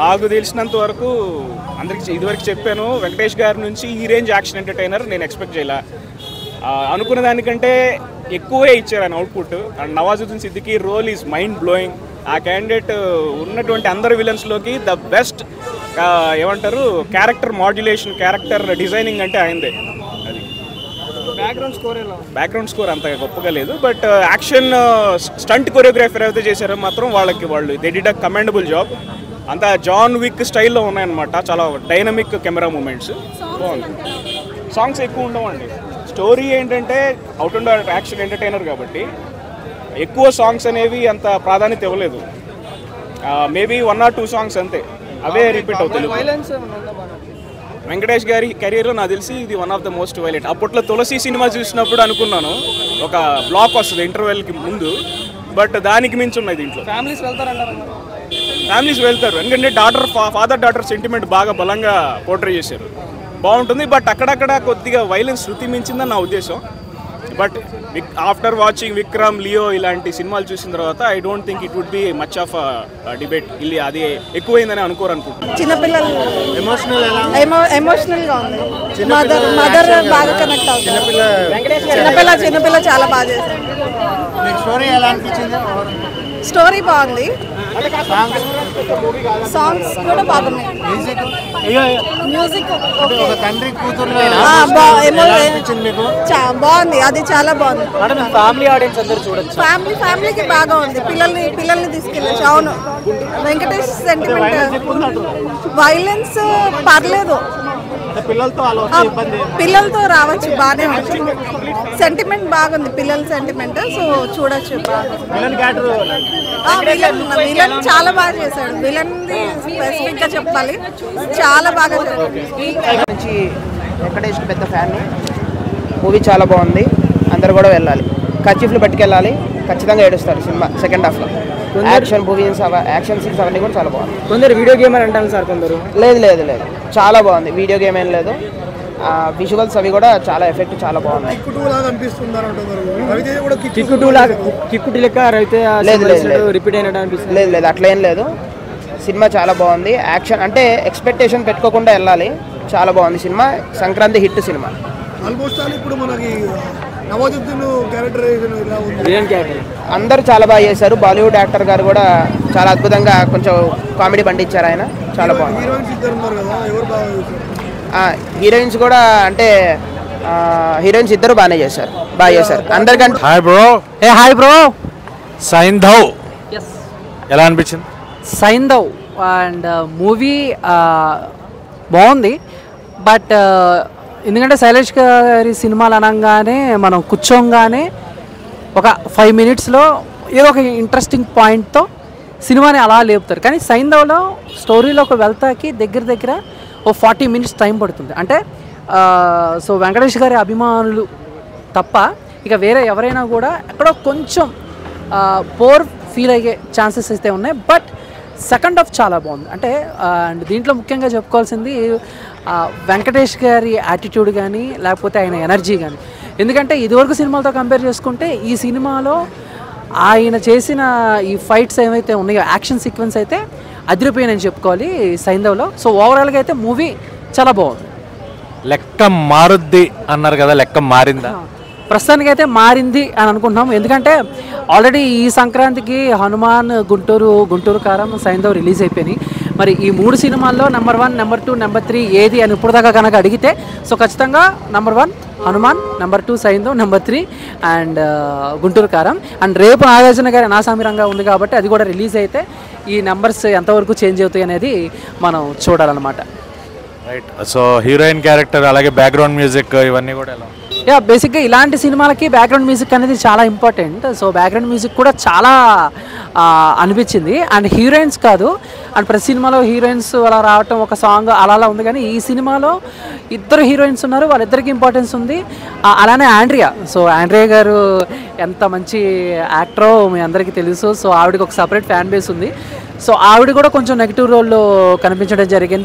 నాకు తెలిసినంత వరకు అందరికి ఇదివరకు చెప్పాను, వెంకటేష్ గారి నుంచి ఈ రేంజ్ యాక్షన్ ఎంటర్టైనర్ నేను ఎక్స్పెక్ట్ చేయాల. అనుకున్న దానికంటే ఎక్కువే ఇచ్చారు ఆయన output. And Nawazuddin Siddiqui role is mind blowing. ఆ క్యాండిడేట్ ఉన్నటువంటి అందరు విలన్స్లోకి ద బెస్ట్ ఏమంటారు క్యారెక్టర్ మాడ్యులేషన్, క్యారెక్టర్ డిజైనింగ్ అంటే ఆయనదే. అది బ్యాక్గ్రౌండ్ స్కోర్ అంత గొప్పగా లేదు, బట్ యాక్షన్ స్టంట్ కొరియోగ్రాఫర్ అయితే చేశారో మాత్రం వాళ్ళు they did a commendable job. అంతా జాన్ విక్ స్టైల్లో ఉన్నాయన్నమాట. చాలా డైనమిక్ కెమెరా మూమెంట్స్, బాగుంది. సాంగ్స్ ఎక్కువ ఉండవండి. స్టోరీ ఏంటంటే out and out action entertainer కాబట్టి ఎక్కువ సాంగ్స్ అనేవి అంత ప్రాధాన్యత ఇవ్వలేదు. మేబీ 1 or 2 సాంగ్స్ అంతే, అవే రిపీట్ అవుతాయి. వెంకటేష్ గారి కెరీర్లో నాకు తెలిసి ఇది one of the most violent. అప్పట్లో తులసి సినిమా చూసినప్పుడు అనుకున్నాను ఒక బ్లాక్ వస్తుంది ఇంటర్వెల్కి ముందు, బట్ దానికి మించి ఉన్నాయి దీంట్లో. ఫ్యామిలీస్ వెళ్తారు, ఎందుకంటే ఫాదర్ డాటర్ సెంటిమెంట్ బాగా బలంగా పోర్ట్రే చేశారు, బాగుంటుంది. బట్ అక్కడక్కడ కొద్దిగా వైలెన్స్ శృతి మించిందని నా ఉద్దేశం. But after watching Vikram, Leo ఇలాంటి సినిమాలు చూసిన తర్వాత I don't think it would be much of debate. ఇది అది ఎక్కువైందని అనుకోరనుకుంటున్నాను. చిన్నపిల్లలు ఎమోషనల్గా ఉంది. మదర్ బాగా కనెక్ట్ అవుతుంది. చిన్నపిల్ల చాలా బాగా చేశారు. స్టోరీ బాగుంది, సాంగ్స్ కూడా బాగున్నాయి. మ్యూజిక్ బాగుంది, అది చాలా బాగుంది. ఫ్యామిలీకి బాగా ఉంది. పిల్లల్ని తీసుకెళ్ళచ్చు. అవును, వెంకటేష్ సెంటిమెంట్, వైలెన్స్ పర్లేదు, పిల్లలతో రావచ్చు, బాగానే వచ్చు. సెంటిమెంట్ బాగుంది, పిల్లల సెంటిమెంట్, సో చూడొచ్చు. విలన్ చాలా బాగా చేశాడు. విలన్ స్పెసిఫిక్ గా చెప్పాలి, చాలా బాగా చేశాడు. వెంకటేష్ పెద్ద ఫ్యాన్. మూవీ చాలా బాగుంది, అందరు కూడా వెళ్ళాలి. కర్చీఫ్లు పట్టుకెళ్ళాలి, ఖచ్చితంగా ఏడుస్తారు సినిమా సెకండ్ హాఫ్లో. యాక్షన్ సీన్స్ అవన్నీ కూడా చాలా బాగుంది. కొందరు వీడియో గేమ్ అని అంటారు సార్, కొందరు లేదు చాలా బాగుంది. వీడియో గేమ్ ఏం లేదు, విజువల్స్ అవి కూడా చాలా ఎఫెక్ట్ చాలా బాగుంది. లేదు అట్లేం లేదు, సినిమా చాలా బాగుంది. యాక్షన్ అంటే ఎక్స్పెక్టేషన్ పెట్టుకోకుండా వెళ్ళాలి, చాలా బాగుంది సినిమా. Sankranti hit cinema. అందరూ చాలా బాగా చేశారు. బాలీవుడ్ యాక్టర్ గారు కూడా చాలా అద్భుతంగా కొంచెం కామెడీ పండించారు ఆయన, చాలా బాగుంది. హీరోయిన్స్ కూడా అంటే హీరోయిన్స్ ఇద్దరు బాగా చేశారు అందరికంటే. హాయ్ బ్రో సైంధవ్ ఎలా అనిపించింది? సైంధవ్ అండ్ మూవీ బాగుంది, బట్ ఎందుకంటే శైలేష్ గారి సినిమాలు అనగానే మనం కూర్చోగానే ఒక 5 minutesలో ఏదో ఒక ఇంట్రెస్టింగ్ పాయింట్తో సినిమాని అలా లేపుతారు. కానీ సైంధవ్లో స్టోరీలోకి వెళ్తాకి దగ్గర ఓ 40 minutes టైం పడుతుంది. అంటే సో వెంకటేష్ గారి అభిమానులు తప్ప ఇక వేరే ఎవరైనా కూడా ఎక్కడో కొంచెం పోర్ ఫీల్ అయ్యే ఛాన్సెస్ అయితే ఉన్నాయి. బట్ సెకండ్ హాఫ్ చాలా బాగుంది. అంటే అండ్ దీంట్లో ముఖ్యంగా చెప్పుకోవాల్సింది వెంకటేష్ గారి యాటిట్యూడ్ కానీ లేకపోతే ఆయన ఎనర్జీ కానీ. ఎందుకంటే ఇదివరకు సినిమాలతో కంపేర్ చేసుకుంటే ఈ సినిమాలో ఆయన చేసిన ఈ ఫైట్స్ ఏవైతే ఉన్నాయో, యాక్షన్ సీక్వెన్స్ అయితే అదిరిపోయినని చెప్పుకోవాలి సైంధవ్లో. సో ఓవరాల్గా అయితే మూవీ చాలా బాగుంది. లెక్క మారుద్ది అన్నారు కదా, లెక్క మారిందా? ప్రస్తుతానికి అయితే మారింది అని అనుకుంటున్నాము. ఎందుకంటే ఆల్రెడీ ఈ సంక్రాంతికి హనుమాన్, గుంటూరు కారం, సైంధవ్ రిలీజ్ అయిపోయినాయి. మరి ఈ 3 సినిమాల్లో నెంబర్ 1, నెంబర్ 2, నెంబర్ 3 ఏది అని ఇప్పుడు దాకా కనుక అడిగితే సో ఖచ్చితంగా number 1 Hanuman, number 2 Saindhav, number 3 and Guntur కారం. అండ్ రేపు నాగార్జున గారి నాసామిరంగా ఉంది కాబట్టి అది కూడా రిలీజ్ అయితే ఈ నెంబర్స్ ఎంతవరకు చేంజ్ అవుతాయి అనేది మనం చూడాలన్నమాట. రైట్. సో హీరోయిన్ క్యారెక్టర్ అలాగే బ్యాక్గ్రౌండ్ మ్యూజిక్ ఇవన్నీ కూడా ఎలా? బేసిక్గా ఇలాంటి సినిమాలకి బ్యాక్గ్రౌండ్ మ్యూజిక్ అనేది చాలా ఇంపార్టెంట్. సో బ్యాక్గ్రౌండ్ మ్యూజిక్ కూడా చాలా అనిపించింది. అండ్ హీరోయిన్స్ కాదు, అండ్ ప్రతి సినిమాలో హీరోయిన్స్ అలా రావటం ఒక సాంగ్ అలా ఉంది. కానీ ఈ సినిమాలో 2 హీరోయిన్స్ ఉన్నారు, వాళ్ళిద్దరికి ఇంపార్టెన్స్ ఉంది. అలానే ఆండ్రియా. సో ఆండ్రియా గారు ఎంత మంచి యాక్టరో మీ అందరికీ తెలుసు. సో ఆవిడకి ఒక సపరేట్ ఫ్యాన్ బేస్ ఉంది. సో ఆవిడ కూడా కొంచెం నెగిటివ్ రోల్లో కనిపించడం జరిగింది.